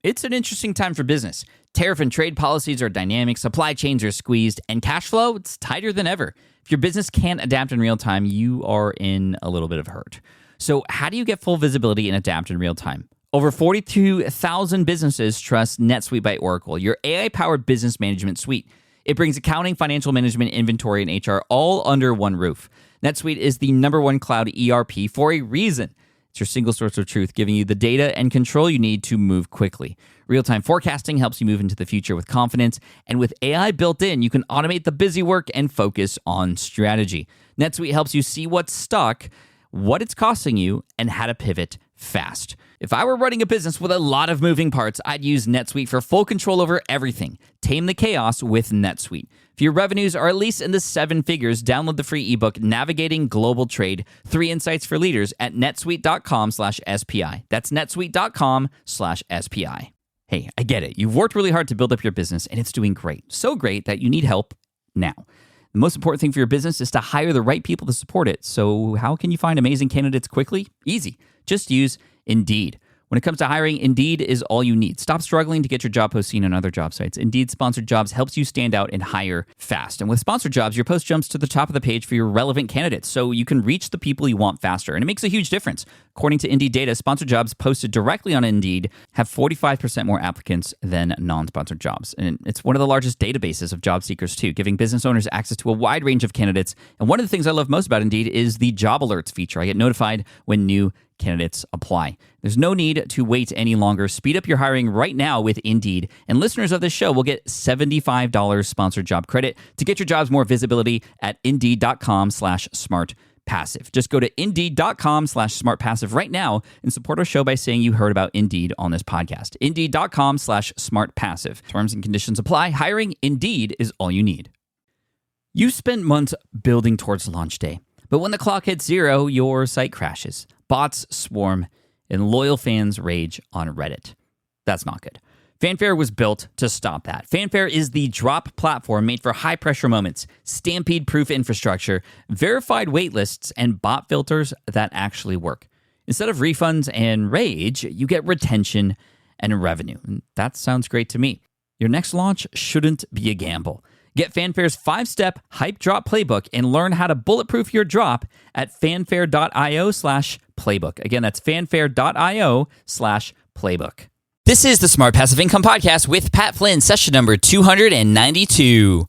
It's an interesting time for business. Tariff and trade policies are dynamic, supply chains are squeezed, and cash flow, it's tighter than ever. If your business can't adapt in real time, you are in a little bit of hurt. So how do you get full visibility and adapt in real time? Over 42,000 businesses trust NetSuite by Oracle, your AI-powered business management suite. It brings accounting, financial management, inventory, and HR all under one roof. NetSuite is the #1 cloud ERP for a reason. It's your single source of truth, giving you the data and control you need to move quickly. Real-time forecasting helps you move into the future with confidence, and with AI built in, you can automate the busy work and focus on strategy. NetSuite helps you see what's stuck, what it's costing you, and how to pivot fast. If I were running a business with a lot of moving parts, I'd use NetSuite for full control over everything. Tame the chaos with NetSuite. If your revenues are at least in the 7 figures, download the free ebook, Navigating Global Trade, 3 Insights for Leaders at netsuite.com/SPI. That's netsuite.com/SPI. Hey, I get it. You've worked really hard to build up your business, and it's doing great. So great that you need help now. The most important thing for your business is to hire the right people to support it. So how can you find amazing candidates quickly? Easy. Just use Indeed. When it comes to hiring, Indeed is all you need. Stop struggling to get your job post seen on other job sites. Indeed Sponsored Jobs helps you stand out and hire fast. And with Sponsored Jobs, your post jumps to the top of the page for your relevant candidates, so you can reach the people you want faster. And it makes a huge difference. According to Indeed data, Sponsored Jobs posted directly on Indeed have 45% more applicants than non-sponsored jobs. And it's one of the largest databases of job seekers, too, giving business owners access to a wide range of candidates. And one of the things I love most about Indeed is the job alerts feature. I get notified when new candidates apply. There's no need to wait any longer. Speed up your hiring right now with Indeed. And listeners of this show will get $75 sponsored job credit to get your jobs more visibility at Indeed.com/smartpassive. Just go to Indeed.com/smartpassive right now and support our show by saying you heard about Indeed on this podcast. Indeed.com/smartpassive. Terms and conditions apply. Hiring Indeed is all you need. You spent months building towards launch day, but when the clock hits 0, your site crashes. Bots swarm, and loyal fans rage on Reddit. That's not good. Fanfare was built to stop that. Fanfare is the drop platform made for high-pressure moments, stampede-proof infrastructure, verified waitlists, and bot filters that actually work. Instead of refunds and rage, you get retention and revenue. And that sounds great to me. Your next launch shouldn't be a gamble. Get Fanfare's 5-step hype drop playbook and learn how to bulletproof your drop at fanfare.io/playbook. Again, that's fanfare.io/playbook. This is the Smart Passive Income Podcast with Pat Flynn, session number 292.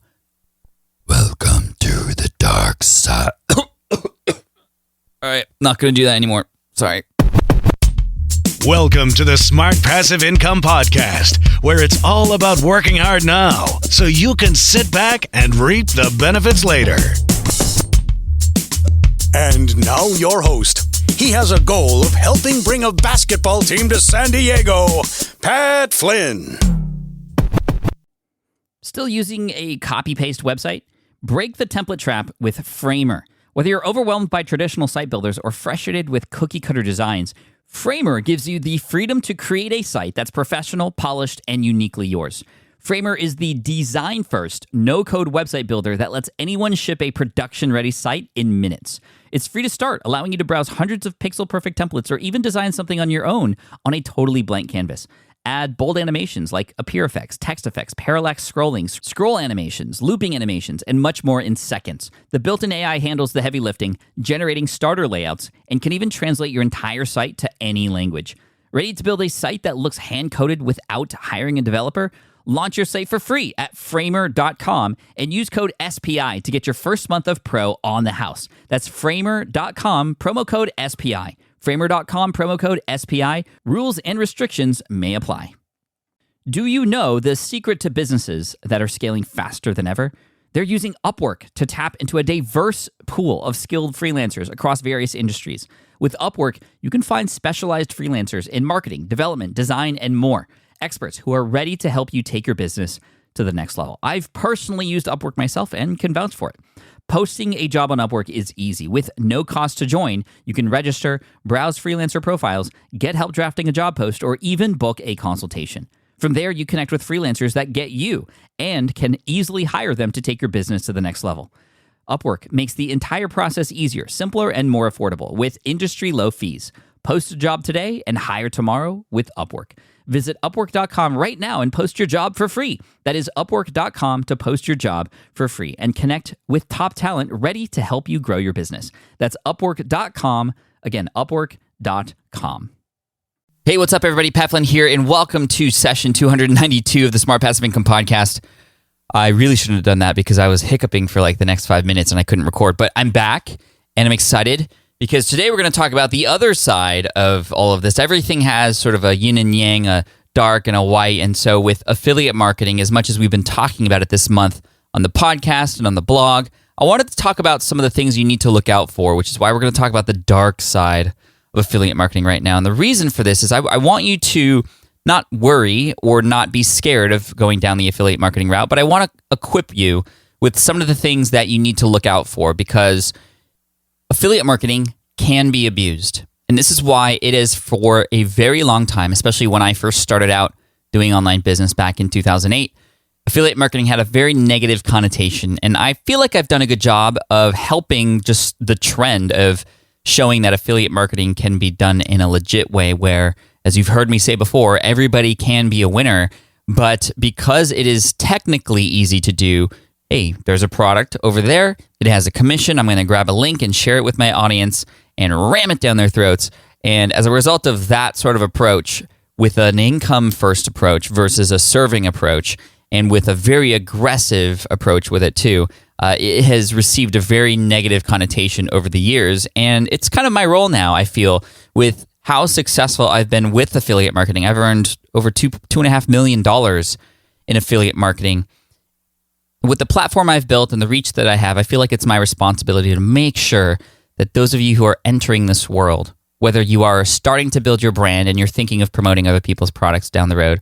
Welcome to the dark side. All right, not going to do that anymore. Sorry. Welcome to the Smart Passive Income Podcast, where it's all about working hard now so you can sit back and reap the benefits later. And now your host. He has a goal of helping bring a basketball team to San Diego, Pat Flynn. Still using a copy-paste website? Break the template trap with Framer. Whether you're overwhelmed by traditional site builders or frustrated with cookie-cutter designs, Framer gives you the freedom to create a site that's professional, polished, and uniquely yours. Framer is the design-first, no-code website builder that lets anyone ship a production-ready site in minutes. It's free to start, allowing you to browse hundreds of pixel-perfect templates or even design something on your own on a totally blank canvas. Add bold animations like appear effects, text effects, parallax scrolling, scroll animations, looping animations, and much more in seconds. The built-in AI handles the heavy lifting, generating starter layouts, and can even translate your entire site to any language. Ready to build a site that looks hand-coded without hiring a developer? Launch your site for free at framer.com and use code SPI to get your first month of pro on the house. That's framer.com, promo code SPI. Framer.com, promo code SPI. Rules and restrictions may apply. Do you know the secret to businesses that are scaling faster than ever? They're using Upwork to tap into a diverse pool of skilled freelancers across various industries. With Upwork, you can find specialized freelancers in marketing, development, design, and more. Experts who are ready to help you take your business to the next level. I've personally used Upwork myself and can vouch for it. Posting a job on Upwork is easy. With no cost to join, you can register, browse freelancer profiles, get help drafting a job post, or even book a consultation. From there, you connect with freelancers that get you and can easily hire them to take your business to the next level. Upwork makes the entire process easier, simpler, and more affordable with industry-low fees. Post a job today and hire tomorrow with Upwork. Visit Upwork.com right now and post your job for free. That is Upwork.com to post your job for free and connect with top talent ready to help you grow your business. That's Upwork.com. Again, Upwork.com. Hey, what's up, everybody? Pat Flynn here, and welcome to session 292 of the Smart Passive Income Podcast. I really shouldn't have done that because I was hiccuping for like the next 5 minutes and I couldn't record, but I'm back and I'm excited because today we're going to talk about the other side of all of this. Everything has sort of a yin and yang, a dark and a white. And so with affiliate marketing, as much as we've been talking about it this month on the podcast and on the blog, I wanted to talk about some of the things you need to look out for, which is why we're going to talk about the dark side of affiliate marketing right now. And the reason for this is I want you to not worry or not be scared of going down the affiliate marketing route, but I want to equip you with some of the things that you need to look out for because affiliate marketing can be abused. And this is why it is for a very long time, especially when I first started out doing online business back in 2008, affiliate marketing had a very negative connotation. And I feel like I've done a good job of helping just the trend of showing that affiliate marketing can be done in a legit way where, as you've heard me say before, everybody can be a winner. But because it is technically easy to do, hey, there's a product over there. It has a commission. I'm going to grab a link and share it with my audience and ram it down their throats. And as a result of that sort of approach, with an income first approach versus a serving approach, and with a very aggressive approach with it too, it has received a very negative connotation over the years. And it's kind of my role now, I feel, with how successful I've been with affiliate marketing. I've earned over $2.5 million in affiliate marketing. With the platform I've built and the reach that I have, I feel like it's my responsibility to make sure that those of you who are entering this world, whether you are starting to build your brand and you're thinking of promoting other people's products down the road,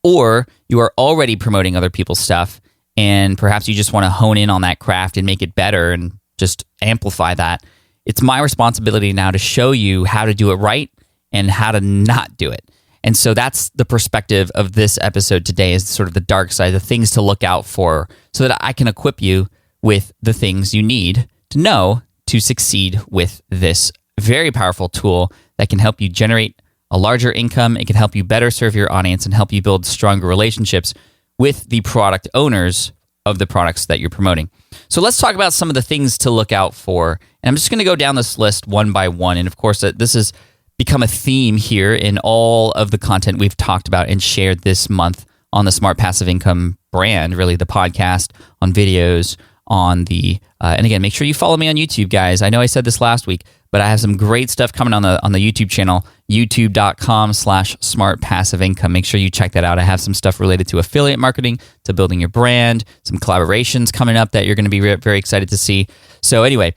or you are already promoting other people's stuff and perhaps you just want to hone in on that craft and make it better and just amplify that, it's my responsibility now to show you how to do it right and how to not do it. And so that's the perspective of this episode today, is sort of the dark side, the things to look out for so that I can equip you with the things you need to know to succeed with this very powerful tool that can help you generate a larger income. It can help you better serve your audience and help you build stronger relationships with the product owners of the products that you're promoting. So let's talk about some of the things to look out for. And I'm just going to go down this list one by one. And of course, this has become a theme here in all of the content we've talked about and shared this month on the Smart Passive Income brand, really the podcast, on videos, on the, and again, make sure you follow me on YouTube, guys. I know I said this last week, but I have some great stuff coming on the YouTube channel, youtube.com/smartpassiveincome. Make sure you check that out. I have some stuff related to affiliate marketing, to building your brand, some collaborations coming up that you're going to be very excited to see. So anyway,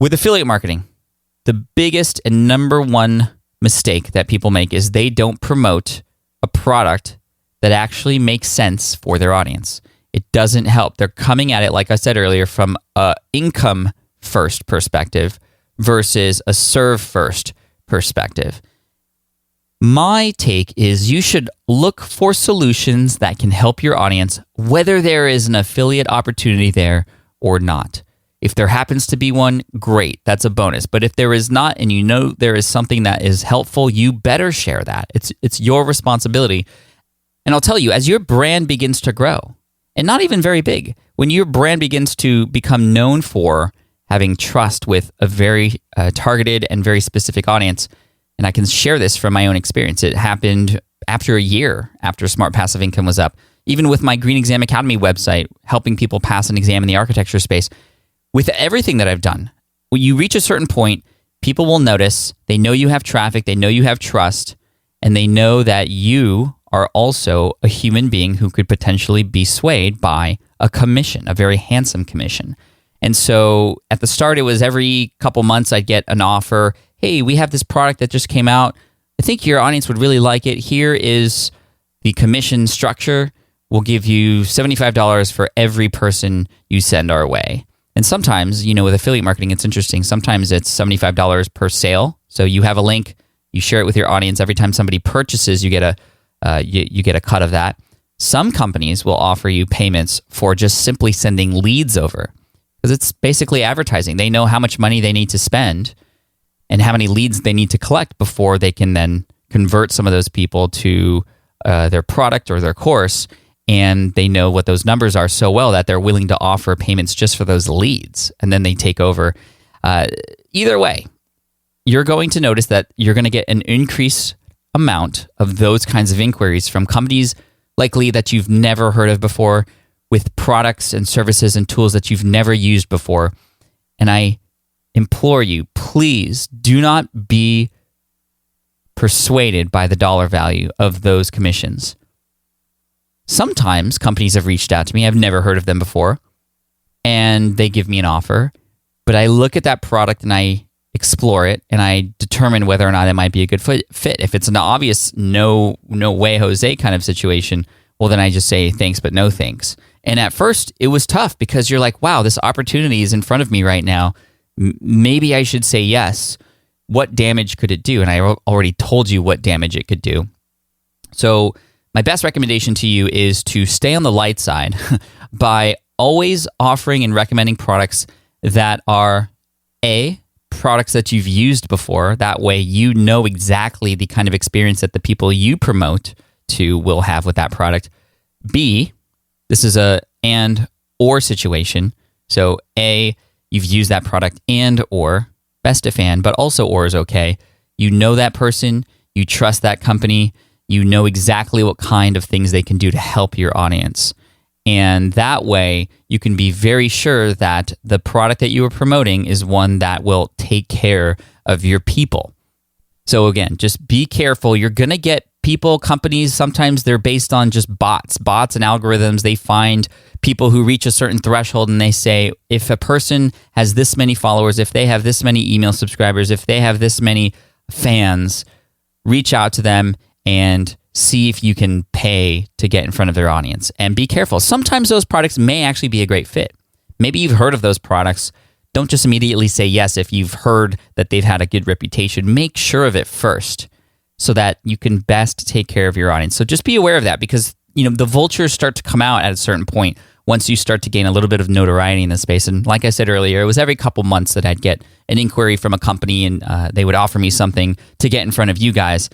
with affiliate marketing, the biggest and number one mistake that people make is they don't promote a product that actually makes sense for their audience. It doesn't help. They're coming at it, like I said earlier, from an income first perspective versus a serve first perspective. My take is you should look for solutions that can help your audience, whether there is an affiliate opportunity there or not. If there happens to be one, great, that's a bonus. But if there is not, and you know there is something that is helpful, you better share that. It's your responsibility. And I'll tell you, as your brand begins to grow, and not even very big, when your brand begins to become known for having trust with a very targeted and very specific audience, and I can share this from my own experience. It happened after a year after Smart Passive Income was up. Even with my Green Exam Academy website, helping people pass an exam in the architecture space, with everything that I've done, when you reach a certain point, people will notice, they know you have traffic, they know you have trust, and they know that you are also a human being who could potentially be swayed by a commission, a very handsome commission. And so at the start, it was every couple months I'd get an offer. Hey, we have this product that just came out. I think your audience would really like it. Here is the commission structure. We'll give you $75 for every person you send our way. And sometimes, with affiliate marketing, it's interesting. Sometimes it's $75 per sale. So you have a link, you share it with your audience. Every time somebody purchases, you get a cut of that. Some companies will offer you payments for just simply sending leads over, because it's basically advertising. They know how much money they need to spend and how many leads they need to collect before they can then convert some of those people to their product or their course. And they know what those numbers are so well that they're willing to offer payments just for those leads. And then they take over. Either way, you're going to notice that you're going to get an increased amount of those kinds of inquiries from companies likely that you've never heard of before, with products and services and tools that you've never used before. And I implore you, please do not be persuaded by the dollar value of those commissions. Sometimes companies have reached out to me. I've never heard of them before, and they give me an offer. But I look at that product and I explore it, and I determine whether or not it might be a good fit. If it's an obvious no way, Jose kind of situation, well, then I just say thanks, but no thanks. And at first, it was tough because you're like, wow, this opportunity is in front of me right now. Maybe I should say yes. What damage could it do? And I already told you what damage it could do. So my best recommendation to you is to stay on the light side by always offering and recommending products that are products that you've used before. That way you know exactly the kind of experience that the people you promote to will have with that product. B, this is a and or situation. So A, you've used that product and or, best if and, but also or is okay. You know that person, you trust that company, you know exactly what kind of things they can do to help your audience. And that way, you can be very sure that the product that you are promoting is one that will take care of your people. So again, just be careful. You're going to get people, companies, sometimes they're based on just bots and algorithms. They find people who reach a certain threshold and they say, if a person has this many followers, if they have this many email subscribers, if they have this many fans, reach out to them and see if you can pay to get in front of their audience. And be careful. Sometimes those products may actually be a great fit. Maybe you've heard of those products. Don't just immediately say yes if you've heard that they've had a good reputation. Make sure of it first so that you can best take care of your audience. So just be aware of that because, the vultures start to come out at a certain point once you start to gain a little bit of notoriety in the space. And like I said earlier, it was every couple months that I'd get an inquiry from a company and they would offer me something to get in front of you guys.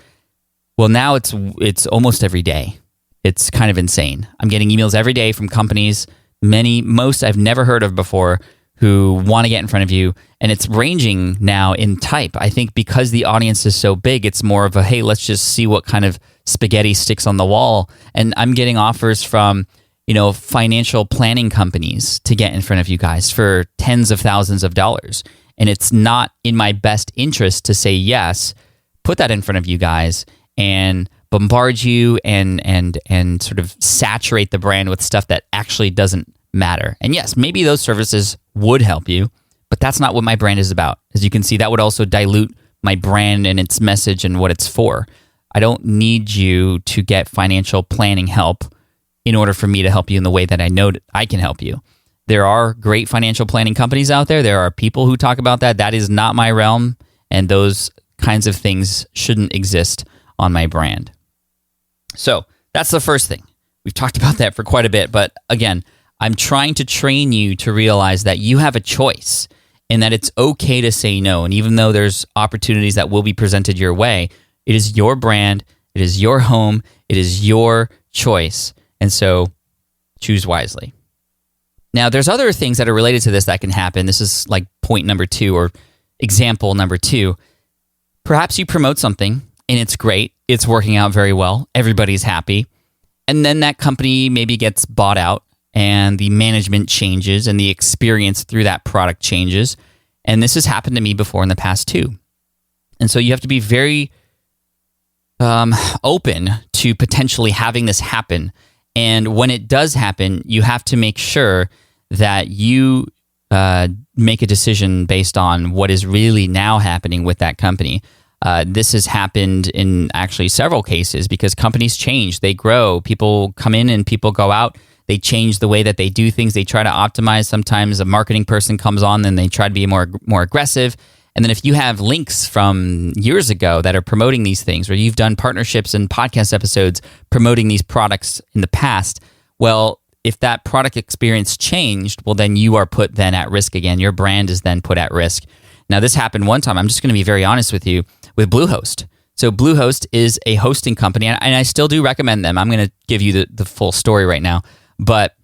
Well, now it's almost every day. It's kind of insane. I'm getting emails every day from companies, most I've never heard of before, who want to get in front of you. And it's ranging now in type. I think because the audience is so big, it's more of a, hey, let's just see what kind of spaghetti sticks on the wall. And I'm getting offers from, financial planning companies to get in front of you guys for tens of thousands of dollars. And it's not in my best interest to say yes, put that in front of you guys and bombard you and sort of saturate the brand with stuff that actually doesn't matter. And yes, maybe those services would help you, but that's not what my brand is about. As you can see, that would also dilute my brand and its message and what it's for. I don't need you to get financial planning help in order for me to help you in the way that I know I can help you. There are great financial planning companies out there. There are people who talk about that. That is not my realm, and those kinds of things shouldn't exist on my brand. So that's the first thing. We've talked about that for quite a bit, but again, I'm trying to train you to realize that you have a choice and that it's okay to say no. And even though there's opportunities that will be presented your way, it is your brand, it is your home, it is your choice. And so choose wisely. Now, there's other things that are related to this that can happen. This is like point number 2 or example number 2. Perhaps you promote something and it's great. It's working out very well. Everybody's happy. And then that company maybe gets bought out and the management changes and the experience through that product changes. And this has happened to me before in the past too. And so you have to be very open to potentially having this happen. And when it does happen, you have to make sure that you make a decision based on what is really now happening with that company. This has happened in actually several cases because companies change, they grow, people come in and people go out. They change the way that they do things. They try to optimize. Sometimes a marketing person comes on and they try to be more aggressive. And then if you have links from years ago that are promoting these things, or you've done partnerships and podcast episodes promoting these products in the past, well, if that product experience changed, well, then you are put then at risk again. Your brand is then put at risk. Now, this happened one time. I'm just going to be very honest with you with Bluehost. So Bluehost is a hosting company, and I still do recommend them. I'm going to give you the full story right now. But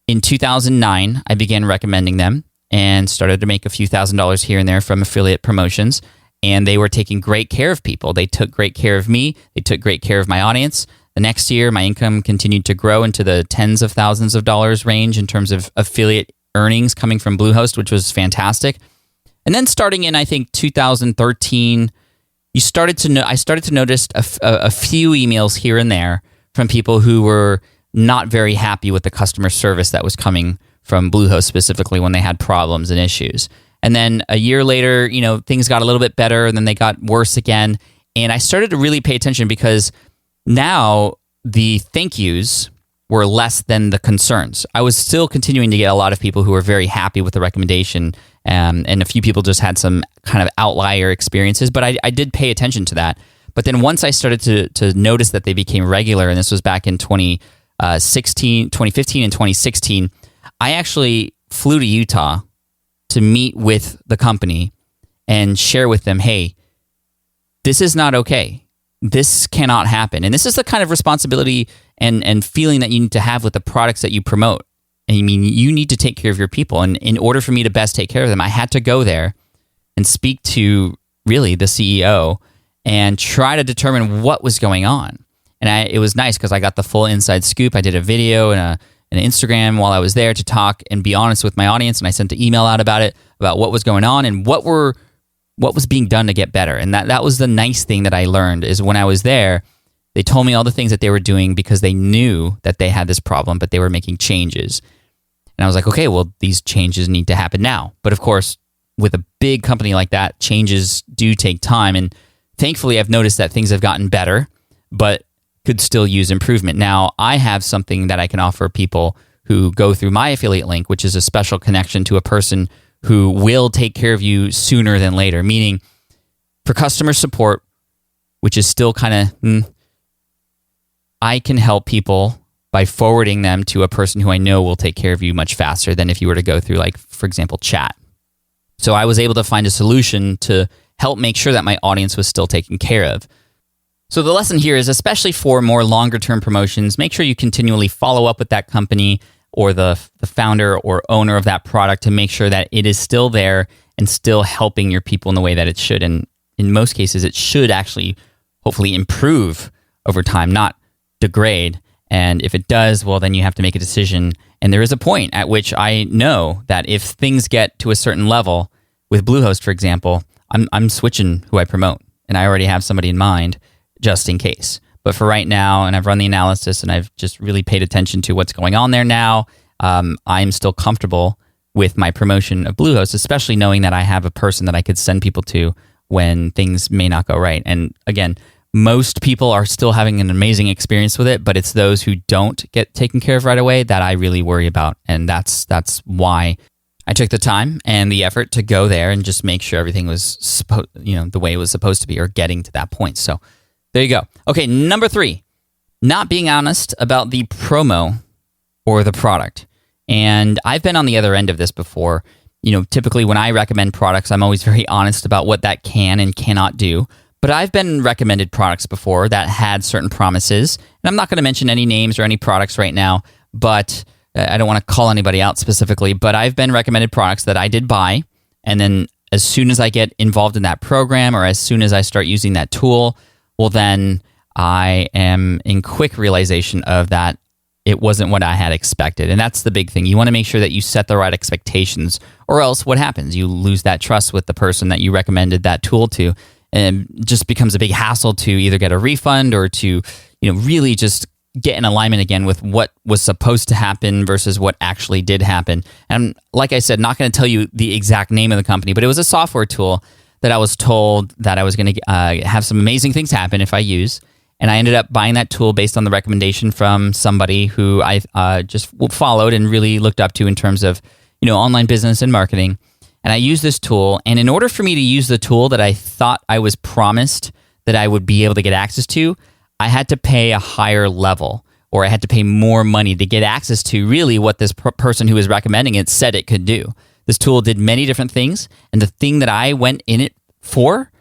in 2009, I began recommending them and started to make a few $1,000s here and there from affiliate promotions. And they were taking great care of people. They took great care of me. They took great care of my audience. The next year, my income continued to grow into the tens of thousands of dollars range in terms of affiliate earnings coming from Bluehost, which was fantastic. And then starting in, I think, 2013, I started to notice a few emails here and there from people who were not very happy with the customer service that was coming from Bluehost, specifically when they had problems and issues. And then a year later, things got a little bit better, and then they got worse again. And I started to really pay attention because now the thank yous were less than the concerns. I was still continuing to get a lot of people who were very happy with the recommendation, and a few people just had some kind of outlier experiences, but I did pay attention to that. But then once I started to notice that they became regular, and this was back in 2015 and 2016, I actually flew to Utah to meet with the company and share with them, hey, this is not okay. This cannot happen. And this is the kind of responsibility and feeling that you need to have with the products that you promote. And you need to take care of your people. And in order for me to best take care of them, I had to go there and speak to really the CEO and try to determine what was going on. And it was nice because I got the full inside scoop. I did a video and an Instagram while I was there to talk and be honest with my audience. And I sent an email out about it, about what was going on and what was being done to get better. And that was the nice thing that I learned is when I was there, they told me all the things that they were doing because they knew that they had this problem, but they were making changes. And I was like, okay, well, these changes need to happen now. But of course, with a big company like that, changes do take time. And thankfully, I've noticed that things have gotten better, but could still use improvement. Now, I have something that I can offer people who go through my affiliate link, which is a special connection to a person who will take care of you sooner than later. Meaning, for customer support, which is still kind of, I can help people by forwarding them to a person who I know will take care of you much faster than if you were to go through, like, for example, chat. So I was able to find a solution to help make sure that my audience was still taken care of. So the lesson here is, especially for more longer-term promotions, make sure you continually follow up with that company or the founder or owner of that product to make sure that it is still there and still helping your people in the way that it should. And in most cases, it should actually hopefully improve over time, not degrade. And if it does, well, then you have to make a decision. And there is a point at which I know that if things get to a certain level, with Bluehost, for example, I'm switching who I promote. And I already have somebody in mind just in case. But for right now, and I've run the analysis and I've just really paid attention to what's going on there now, I'm still comfortable with my promotion of Bluehost, especially knowing that I have a person that I could send people to when things may not go right. And again, most people are still having an amazing experience with it, but it's those who don't get taken care of right away that I really worry about. And that's why I took the time and the effort to go there and just make sure everything was the way it was supposed to be, or getting to that point. So there you go. Okay, number 3, not being honest about the promo or the product. And I've been on the other end of this before. Typically when I recommend products, I'm always very honest about what that can and cannot do. But I've been recommended products before that had certain promises. And I'm not going to mention any names or any products right now, but I don't want to call anybody out specifically. But I've been recommended products that I did buy. And then as soon as I get involved in that program, or as soon as I start using that tool, well, then I am in quick realization of that it wasn't what I had expected. And that's the big thing. You want to make sure that you set the right expectations, or else what happens? You lose that trust with the person that you recommended that tool to, and it just becomes a big hassle to either get a refund or to really just get in alignment again with what was supposed to happen versus what actually did happen. And like I said, not going to tell you the exact name of the company, but it was a software tool that I was told that I was going to have some amazing things happen if I use. And I ended up buying that tool based on the recommendation from somebody who I just followed and really looked up to in terms of online business and marketing. And I used this tool. And in order for me to use the tool that I thought I was promised that I would be able to get access to, I had to pay a higher level, or I had to pay more money to get access to really what this person who was recommending it said it could do. This tool did many different things, and the thing that I went in it for,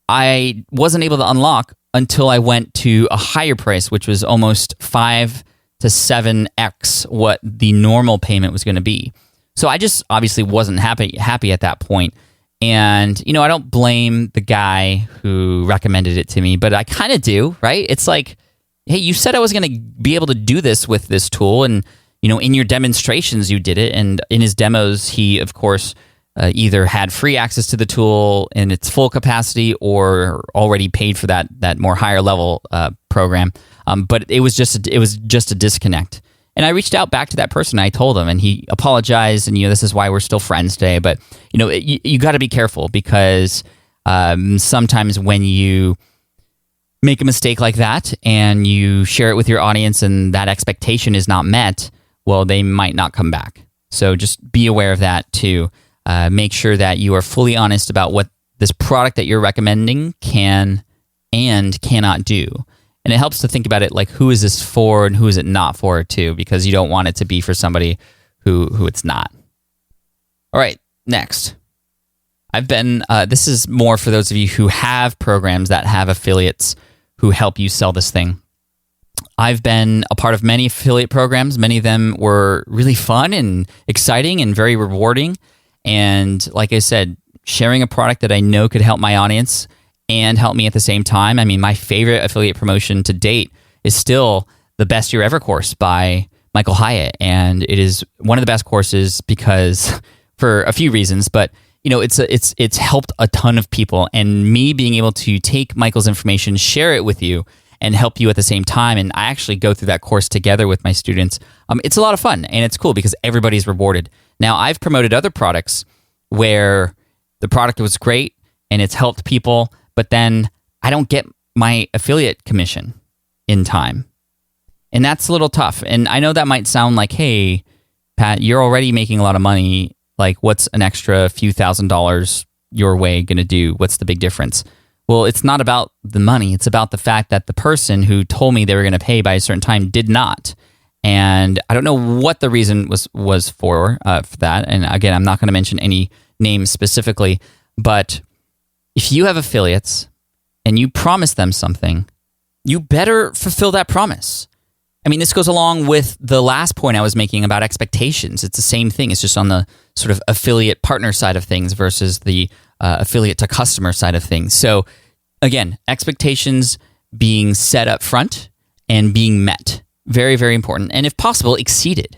I wasn't able to unlock until I went to a higher price, which was almost 5 to 7x what the normal payment was going to be. So I just obviously wasn't happy at that point. And, I don't blame the guy who recommended it to me, but I kind of do, right? It's like, hey, you said I was going to be able to do this with this tool, and in your demonstrations you did it, and in his demos he, of course, either had free access to the tool in its full capacity or already paid for that more higher level program. But it was just a disconnect. And I reached out back to that person. I told him, and he apologized. And this is why we're still friends today. But you got to be careful, because sometimes when you make a mistake like that and you share it with your audience, and that expectation is not met, well, they might not come back. So just be aware of that too. Make sure that you are fully honest about what this product that you're recommending can and cannot do. And it helps to think about it like, who is this for and who is it not for too, because you don't want it to be for somebody who it's not. All right, next. This is more for those of you who have programs that have affiliates who help you sell this thing. I've been a part of many affiliate programs. Many of them were really fun and exciting and very rewarding. And like I said, sharing a product that I know could help my audience and help me at the same time. I mean, my favorite affiliate promotion to date is still the Best Year Ever course by Michael Hyatt. And it is one of the best courses because for a few reasons, but it's helped a ton of people. And me being able to take Michael's information, share it with you, and help you at the same time. And I actually go through that course together with my students. It's a lot of fun, and it's cool because everybody's rewarded. Now, I've promoted other products where the product was great and it's helped people, but then I don't get my affiliate commission in time. And that's a little tough. And I know that might sound like, hey, Pat, you're already making a lot of money. Like, what's an extra few $1,000s your way going to do? What's the big difference? Well, it's not about the money. It's about the fact that the person who told me they were going to pay by a certain time did not. And I don't know what the reason was for that. And again, I'm not going to mention any names specifically, but if you have affiliates and you promise them something, you better fulfill that promise. I mean, this goes along with the last point I was making about expectations. It's the same thing. It's just on the sort of affiliate partner side of things versus the affiliate to customer side of things. So again, expectations being set up front and being met. Very, very important. And if possible, exceeded.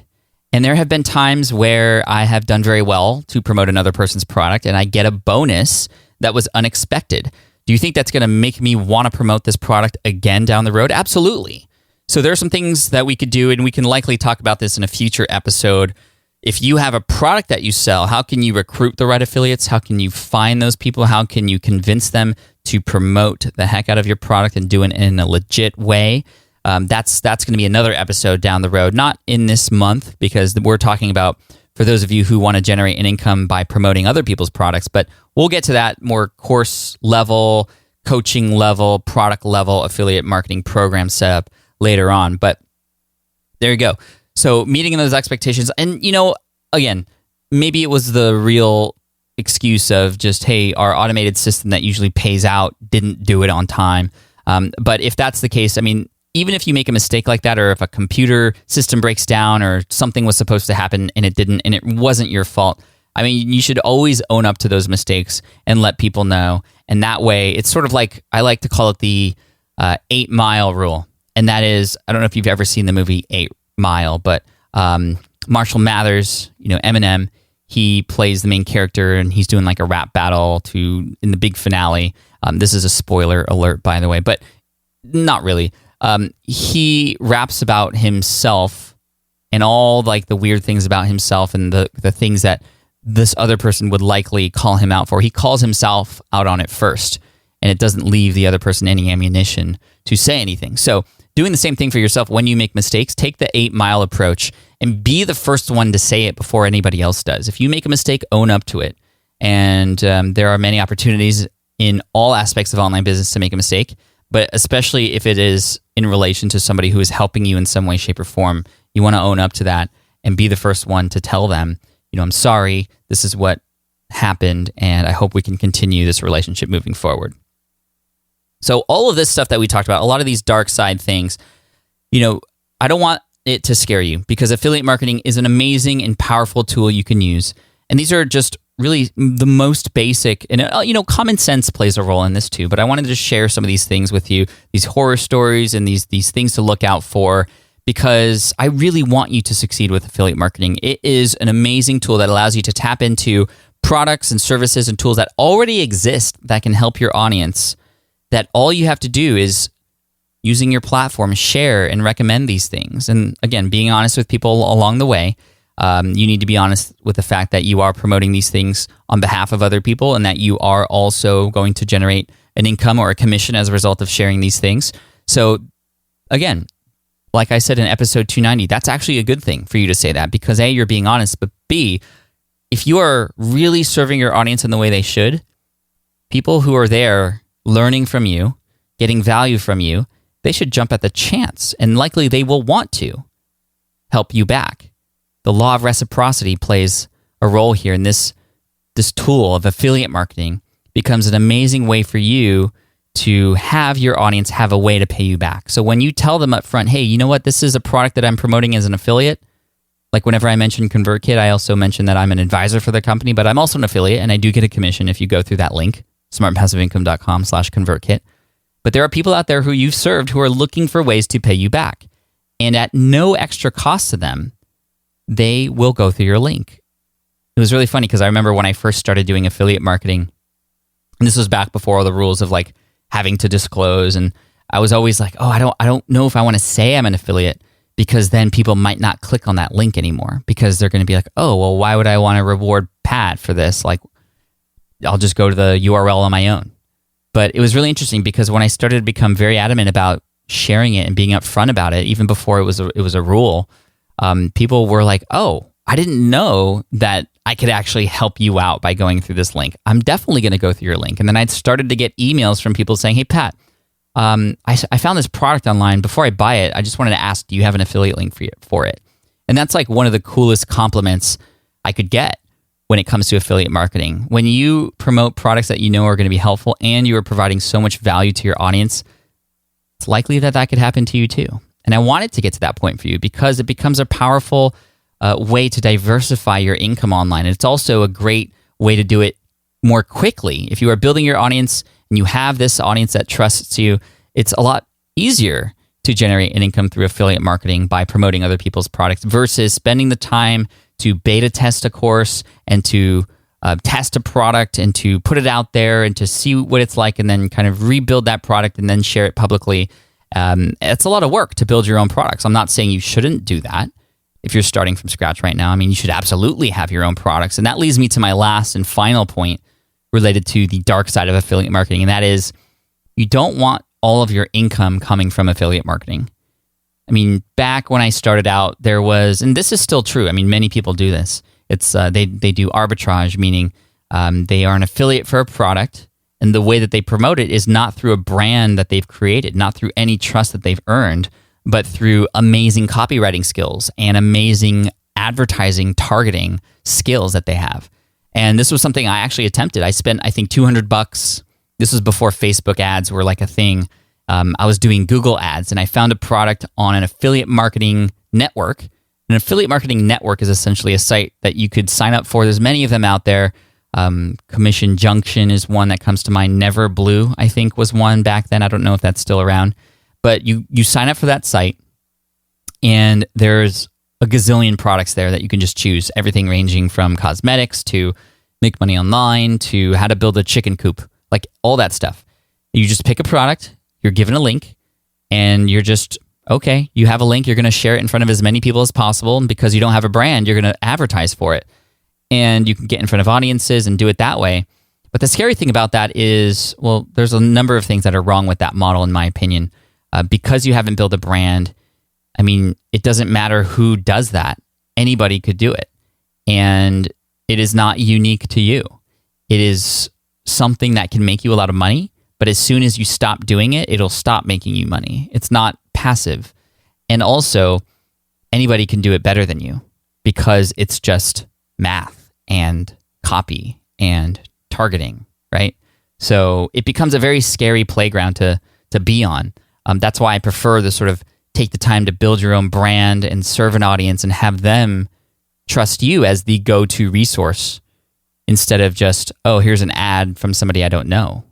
And there have been times where I have done very well to promote another person's product and I get a bonus that was unexpected. Do you think that's going to make me want to promote this product again down the road? Absolutely. So there are some things that we could do, and we can likely talk about this in a future episode. If you have a product that you sell, how can you recruit the right affiliates? How can you find those people? How can you convince them to promote the heck out of your product and do it in a legit way? That's going to be another episode down the road, not in this month, because we're talking about for those of you who want to generate an income by promoting other people's products. But we'll get to that more course level, coaching level, product level affiliate marketing program setup later on. But there you go. So meeting those expectations. And, again, maybe it was the real excuse of just, hey, our automated system that usually pays out didn't do it on time. But if that's the case, I mean, even if you make a mistake like that, or if a computer system breaks down or something was supposed to happen and it didn't, and it wasn't your fault, I mean, you should always own up to those mistakes and let people know. And that way, it's sort of like, I like to call it the 8 Mile rule. And that is, I don't know if you've ever seen the movie 8 Mile, but Marshall Mathers, Eminem, he plays the main character and he's doing like a rap battle in the big finale. This is a spoiler alert, by the way, but not really. He raps about himself and all like the weird things about himself and the things that this other person would likely call him out for. He calls himself out on it first, and it doesn't leave the other person any ammunition to say anything. So doing the same thing for yourself when you make mistakes, take the 8 Mile approach and be the first one to say it before anybody else does. If you make a mistake, own up to it. And there are many opportunities in all aspects of online business to make a mistake, but especially if it is in relation to somebody who is helping you in some way, shape, or form, you want to own up to that and be the first one to tell them, I'm sorry, this is what happened, and I hope we can continue this relationship moving forward. So all of this stuff that we talked about, a lot of these dark side things, I don't want it to scare you, because affiliate marketing is an amazing and powerful tool you can use. And these are just really the most basic, and common sense plays a role in this too. But I wanted to share some of these things with you, these horror stories and these things to look out for, because I really want you to succeed with affiliate marketing. It is an amazing tool that allows you to tap into products and services and tools that already exist that can help your audience, that all you have to do is, using your platform, share and recommend these things. And again, being honest with people along the way. You need to be honest with the fact that you are promoting these things on behalf of other people, and that you are also going to generate an income or a commission as a result of sharing these things. So again, like I said in episode 290, that's actually a good thing for you to say that, because A, you're being honest, but B, if you are really serving your audience in the way they should, people who are there learning from you, getting value from you, they should jump at the chance, and likely they will want to help you back. The law of reciprocity plays a role here, and this tool of affiliate marketing becomes an amazing way for you to have your audience have a way to pay you back. So when you tell them up front, hey, you know what, this is a product that I'm promoting as an affiliate. Like whenever I mention ConvertKit, I also mention that I'm an advisor for the company, but I'm also an affiliate, and I do get a commission if you go through that link, smartpassiveincome.com/ConvertKit. But there are people out there who you've served who are looking for ways to pay you back. And at no extra cost to them, they will go through your link. It was really funny because I remember when I first started doing affiliate marketing, and this was back before all the rules of like having to disclose, and I was always like, oh, I don't know if I want to say I'm an affiliate, because then people might not click on that link anymore, because they're going to be like, oh, well, why would I want to reward Pat for this? Like, I'll just go to the URL on my own. But it was really interesting, because when I started to become very adamant about sharing it and being upfront about it, even before it was a rule, people were like, oh, I didn't know that I could actually help you out by going through this link. I'm definitely going to go through your link. And then I started to get emails from people saying, hey, Pat, I found this product online. Before I buy it, I just wanted to ask, do you have an affiliate link for it? And that's like one of the coolest compliments I could get when it comes to affiliate marketing. When you promote products that you know are going to be helpful, and you are providing so much value to your audience, it's likely that could happen to you too. And I wanted to get to that point for you, because it becomes a powerful way to diversify your income online. And it's also a great way to do it more quickly. If you are building your audience and you have this audience that trusts you, it's a lot easier to generate an income through affiliate marketing by promoting other people's products, versus spending the time to beta test a course and to test a product and to put it out there and to see what it's like, and then kind of rebuild that product and then share it publicly. It's a lot of work to build your own products. I'm not saying you shouldn't do that if you're starting from scratch right now. I mean, you should absolutely have your own products. And that leads me to my last and final point related to the dark side of affiliate marketing, and that is, you don't want all of your income coming from affiliate marketing. I mean, back when I started out, there was, and this is still true, I mean, many people do this. It's they do arbitrage, meaning they are an affiliate for a product, and the way that they promote it is not through a brand that they've created, not through any trust that they've earned, but through amazing copywriting skills and amazing advertising targeting skills that they have. And this was something I actually attempted. I spent, I think, $200. This was before Facebook ads were like a thing. I was doing Google ads, and I found a product on an affiliate marketing network. An affiliate marketing network is essentially a site that you could sign up for. There's many of them out there. Commission Junction is one that comes to mind. Never Blue, I think, was one back then. I don't know if that's still around. But you sign up for that site, and there's a gazillion products there that you can just choose. Everything ranging from cosmetics to make money online to how to build a chicken coop, like all that stuff. You just pick a product, you're given a link, and you're just, okay, you have a link, you're going to share it in front of as many people as possible. And because you don't have a brand, you're going to advertise for it. And you can get in front of audiences and do it that way. But the scary thing about that is, well, there's a number of things that are wrong with that model, in my opinion. Because you haven't built a brand, I mean, it doesn't matter who does that. Anybody could do it. And it is not unique to you. It is something that can make you a lot of money, but as soon as you stop doing it, it'll stop making you money. It's not passive. And also, anybody can do it better than you, because it's just math and copy and targeting, right? So it becomes a very scary playground to be on. That's why I prefer to sort of take the time to build your own brand and serve an audience and have them trust you as the go-to resource instead of just, oh, here's an ad from somebody I don't know.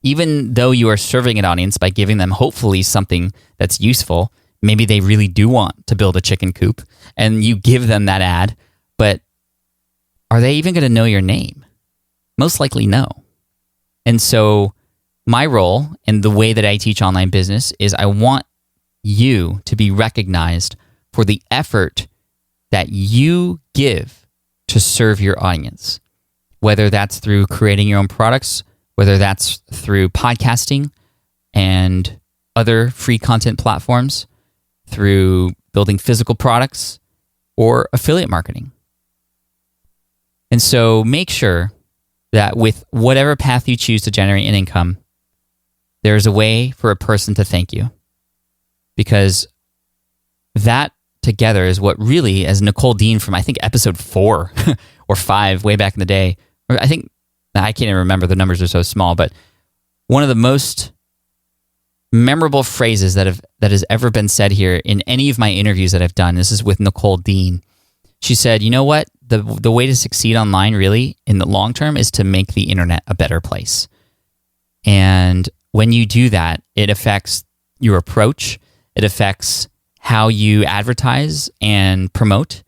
Even though you are serving an audience by giving them hopefully something that's useful, maybe they really do want to build a chicken coop and you give them that ad, but are they even going to know your name? Most likely no. And so my role and the way that I teach online business is I want you to be recognized for the effort that you give to serve your audience, whether that's through creating your own products, whether that's through podcasting and other free content platforms, through building physical products or affiliate marketing. And so make sure that with whatever path you choose to generate an income, there's a way for a person to thank you. Because that together is what really, as Nicole Dean from, I think, episode 4 or 5 way back in the day, or I can't even remember, the numbers are so small, but one of the most memorable phrases that has ever been said here in any of my interviews that I've done, this is with Nicole Dean. She said, you know what? The way to succeed online really in the long term is to make the internet a better place. And when you do that, it affects your approach. It affects how you advertise and promote.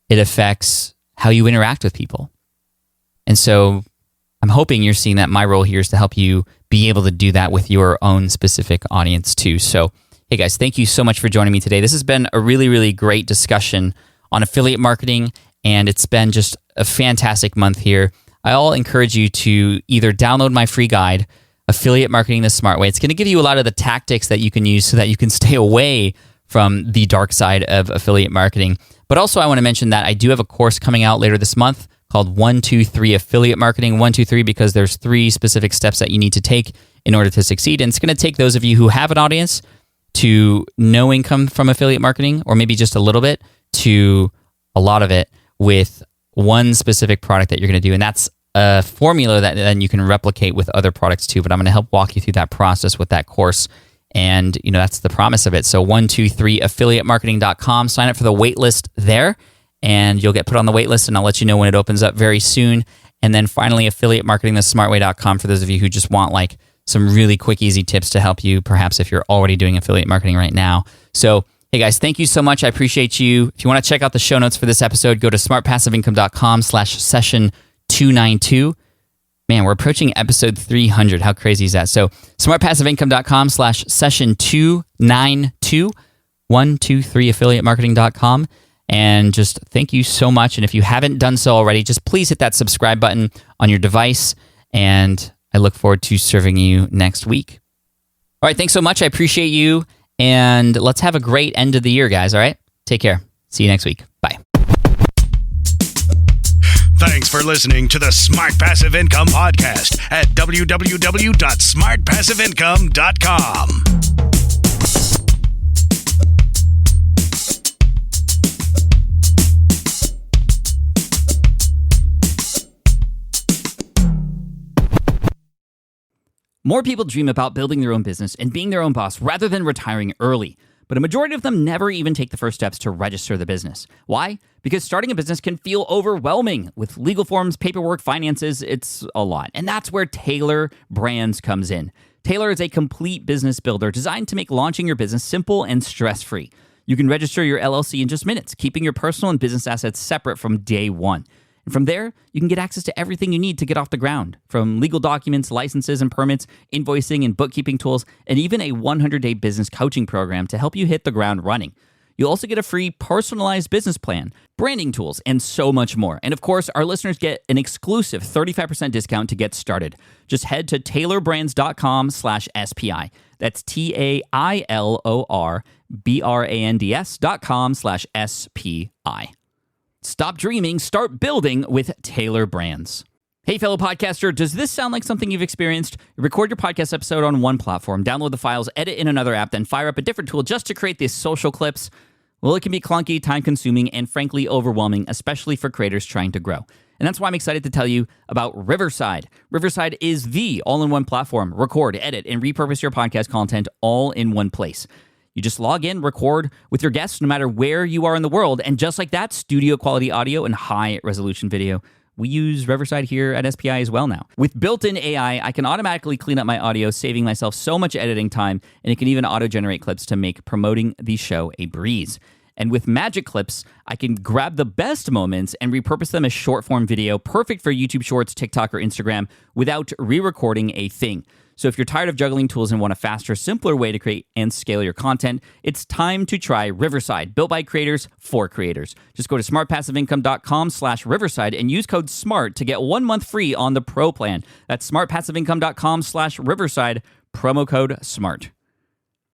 It affects how you interact with people. And so I'm hoping you're seeing that my role here is to help you be able to do that with your own specific audience too. So, hey guys, thank you so much for joining me today. This has been a really, really great discussion on affiliate marketing, and it's been just a fantastic month here. I'll encourage you to either download my free guide, Affiliate Marketing the Smart Way. It's going to give you a lot of the tactics that you can use so that you can stay away from the dark side of affiliate marketing. But also I want to mention that I do have a course coming out later this month called 1-2-3 Affiliate Marketing. 1-2-3 because there's 3 specific steps that you need to take in order to succeed. And it's going to take those of you who have an audience to no income from affiliate marketing, or maybe just a little bit, to a lot of it with one specific product that you're going to do. And that's a formula that then you can replicate with other products too. But I'm going to help walk you through that process with that course. And, that's the promise of it. So 123affiliatemarketing.com. Sign up for the wait list there, and you'll get put on the wait list, and I'll let you know when it opens up very soon. And then finally, affiliatemarketingthesmartway.com for those of you who just want like some really quick, easy tips to help you, perhaps if you're already doing affiliate marketing right now. So, hey guys, thank you so much. I appreciate you. If you want to check out the show notes for this episode, go to smartpassiveincome.com/session292. Man, we're approaching episode 300. How crazy is that? So smartpassiveincome.com/session292, 123affiliatemarketing.com. And just thank you so much. And if you haven't done so already, just please hit that subscribe button on your device. And I look forward to serving you next week. All right, thanks so much. I appreciate you. And let's have a great end of the year, guys. All right? Take care. See you next week. Bye. Thanks for listening to the Smart Passive Income Podcast at www.smartpassiveincome.com. More people dream about building their own business and being their own boss rather than retiring early. But a majority of them never even take the first steps to register the business. Why? Because starting a business can feel overwhelming. With legal forms, paperwork, finances, it's a lot. And that's where Taylor Brands comes in. Taylor is a complete business builder designed to make launching your business simple and stress-free. You can register your LLC in just minutes, keeping your personal and business assets separate from day one. And from there, you can get access to everything you need to get off the ground, from legal documents, licenses and permits, invoicing and bookkeeping tools, and even a 100-day business coaching program to help you hit the ground running. You'll also get a free personalized business plan, branding tools, and so much more. And of course, our listeners get an exclusive 35% discount to get started. Just head to taylorbrands.com/SPI. That's TAILORBRANDS.com/SPI. Stop dreaming, start building with Taylor Brands. Hey, fellow podcaster, does this sound like something you've experienced? Record your podcast episode on one platform, download the files, edit in another app, then fire up a different tool just to create these social clips. Well, it can be clunky, time-consuming, and frankly overwhelming, especially for creators trying to grow. And that's why I'm excited to tell you about Riverside. Riverside is the all-in-one platform. Record, edit, and repurpose your podcast content all in one place. You just log in, record with your guests no matter where you are in the world, and just like that, studio-quality audio and high-resolution video. We use Riverside here at SPI as well now. With built-in AI, I can automatically clean up my audio, saving myself so much editing time, and it can even auto-generate clips to make promoting the show a breeze. And with Magic Clips, I can grab the best moments and repurpose them as short-form video, perfect for YouTube Shorts, TikTok, or Instagram, without re-recording a thing. So if you're tired of juggling tools and want a faster, simpler way to create and scale your content, it's time to try Riverside, built by creators for creators. Just go to smartpassiveincome.com/Riverside and use code SMART to get 1 month free on the Pro plan. That's smartpassiveincome.com/Riverside, promo code SMART.